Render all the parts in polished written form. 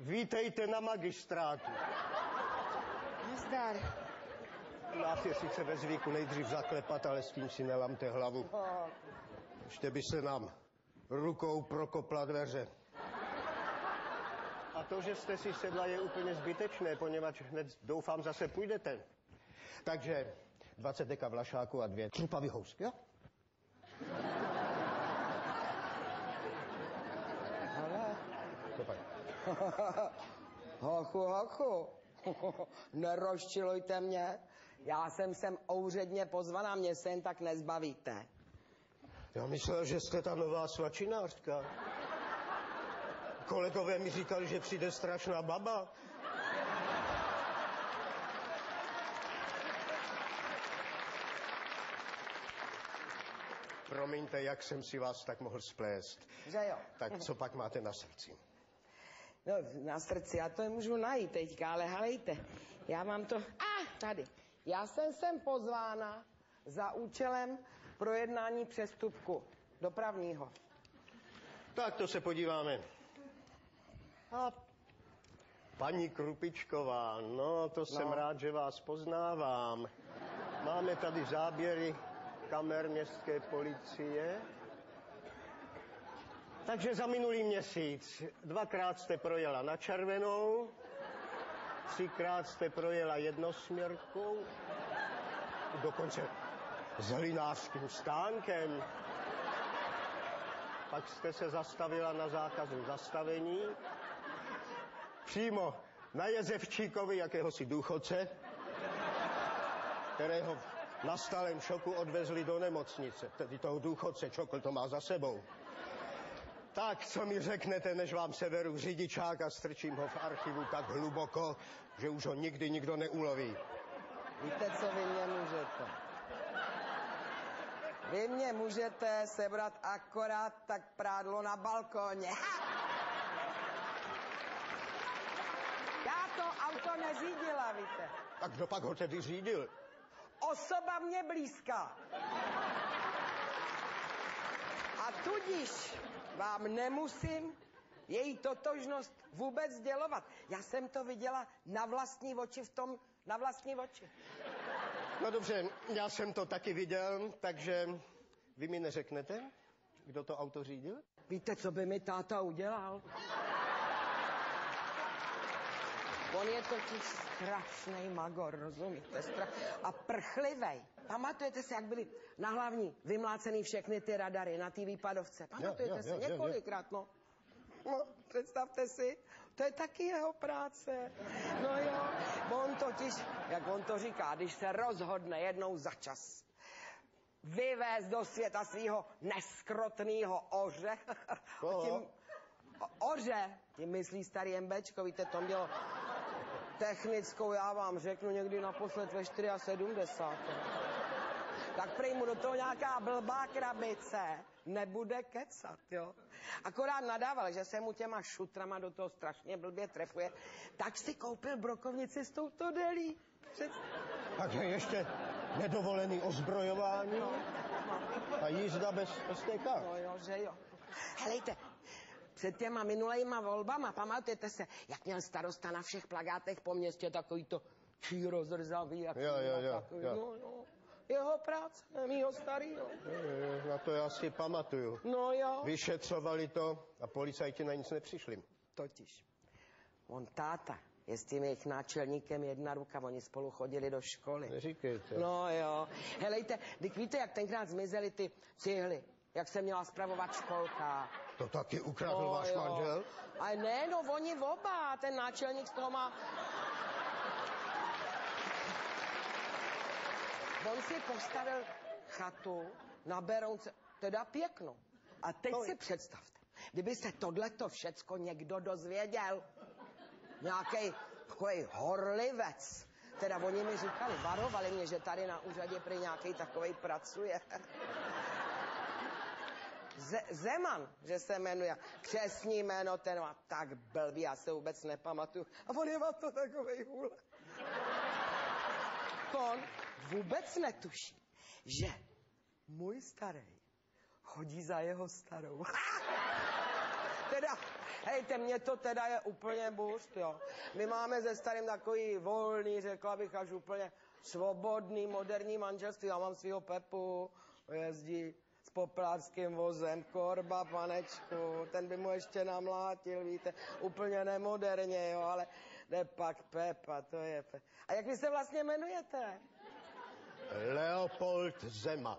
Vítejte na magistrátu. Nazdar. Nás je sice ve zvyku nejdřív zaklepat, ale s tím si nelamte hlavu. Ještě by se nám rukou prokopla dveře. A to, že jste si sedla, je úplně zbytečné, poněvadž hned doufám zase půjdete. Takže 20 deka vlašáku a 2 trupavý housky, jo? Ale... To pak. Hochu. Nerozčilujte mě. Já jsem sem úředně pozvaná, mě se jen tak nezbavíte. Já myslel, že jste ta nová svačinářka. Kolegové mi říkali, že přijde strašná baba. Promiňte, jak jsem si vás tak mohl splést. Že jo? Tak co pak máte na srdci? No, na srdci, já to můžu najít teďka, ale halejte, já mám to... tady. Já jsem sem pozvána za účelem projednání přestupku dopravního. Tak to se podíváme. A paní Krupičková, no to jsem rád, že vás poznávám. Máme tady záběry kamer městské policie. Takže za minulý měsíc 2krát jste projela na červenou, 3krát jste projela jednosměrkou, dokonce zelinářským stánkem. Pak jste se zastavila na zákazu zastavení, přímo na Jezevčíkovi, jakéhosi důchodce, kterého v nastalém šoku odvezli do nemocnice. Tedy toho důchodce, čokoliv to má za sebou. Tak, co mi řeknete, než vám seberu řidičák a strčím ho v archivu tak hluboko, že už ho nikdy nikdo neuloví. Víte, co vy mě můžete? Vy mě můžete sebrat akorát tak prádlo na balkóně. Já to auto neřídila, víte. Tak kdo pak ho tedy řídil? Osoba mě blízká. A tudíž vám nemusím její totožnost vůbec sdělovat. Já jsem to viděla na vlastní oči na vlastní oči. No dobře, já jsem to taky viděl, takže vy mi neřeknete, kdo to auto řídil? Víte, co by mi táta udělal? On je totiž strašný magor, rozumíte? A prchlivej. Pamatujete si, jak byly na hlavní vymlácený všechny ty radary na té výpadovce? Pamatujete si? Několikrát, no. No, představte si, to je taky jeho práce. No jo, on totiž, jak on to říká, když se rozhodne jednou za čas vyvést do světa svýho neskrotnýho oře. Oře, tím myslí starý MBčko, víte, to mělo technickou, já vám řeknu, někdy naposled ve 74. Tak prej mu do toho nějaká blbá krabice nebude kecat, jo. Akorát nadával, že se mu těma šutrama do toho strašně blbě trefuje, tak si koupil brokovnici s touto delí. Takže ještě nedovolený ozbrojování a jízda bez STK. No jo, že jo. Helejte, před těma minulejma volbama, pamatujete se, jak měl starosta na všech plakátech po městě takový to číro zrzavý. Jo. No, jo. Jeho práce, mýho starýho. Na to já si pamatuju. No jo. Vyšetřovali to a policajti na nic nepřišli. Totiž. On táta je s tím jejich náčelníkem jedna ruka, oni spolu chodili do školy. Neříkejte. No jo. Helejte, když víte, jak tenkrát zmizely ty cihly, jak se měla spravovat školka. To taky ukradl váš manžel? Ale ne, no oni oba, ten náčelník z toho má... On si postavil chatu na Berounce, teda pěknou. A teď si představte, kdyby se tohleto všecko někdo dozvěděl. Nějakej takovej horlivec. Teda oni mi říkali, varovali mě, že tady na úřadě prý nějakej takovej pracuje. Zeman, že se jmenuje. Křestní jméno, ten má tak blbý, já se vůbec nepamatuju. A on je má to takovej hůle. On vůbec netuší, že můj starý chodí za jeho starou. Teda, hejte, mně to teda je úplně bůst, jo. My máme se starým takový volný, řekla bych až úplně svobodný, moderní manželství. Já mám svýho Pepu, jezdí s poplářským vozem, korba, panečku, ten by mu ještě namlátil, víte, úplně nemoderně, jo, ale jde pak Pepa, to je A jak vy se vlastně jmenujete? Leopold Zeman.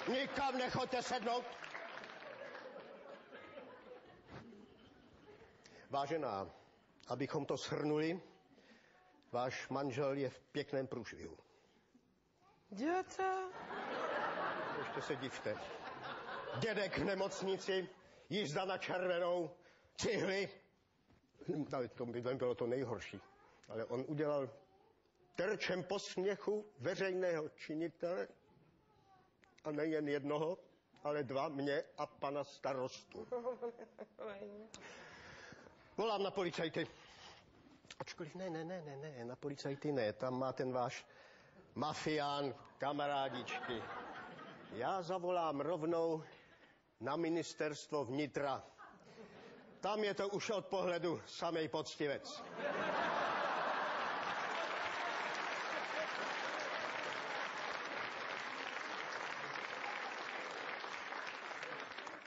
Nikam nechoďte sednout. Vážená, abychom to shrnuli, váš manžel je v pěkném průšvihu. Co? Ještě se divte. Dědek v nemocnici, jízda na červenou, cihly. To by bylo to nejhorší. Ale on udělal terčem posměchu veřejného činitele, a nejen jednoho, ale dva, mě a pana starostu. Volám na policajty. Ačkoliv ne, na policajty ne, tam má ten váš mafián, kamarádičky. Já zavolám rovnou na ministerstvo vnitra. Tam je to už od pohledu samej poctivec.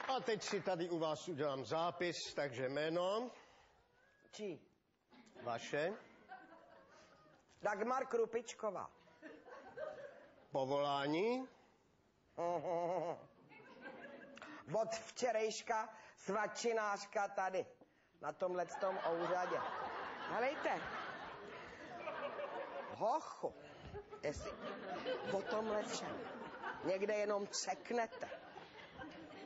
A teď si tady u vás udělám zápis, takže jméno. Čí? Vaše. Dagmar Krupičková. Povolání. Od včerejška svačinářka tady, na tomhletom úřadě. Helejte, hochu, jestli o tomhle všem někde jenom ceknete,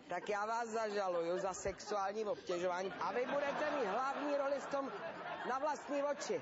tak já vás zažaluju za sexuální obtěžování a vy budete mít hlavní roli v tom na vlastní oči.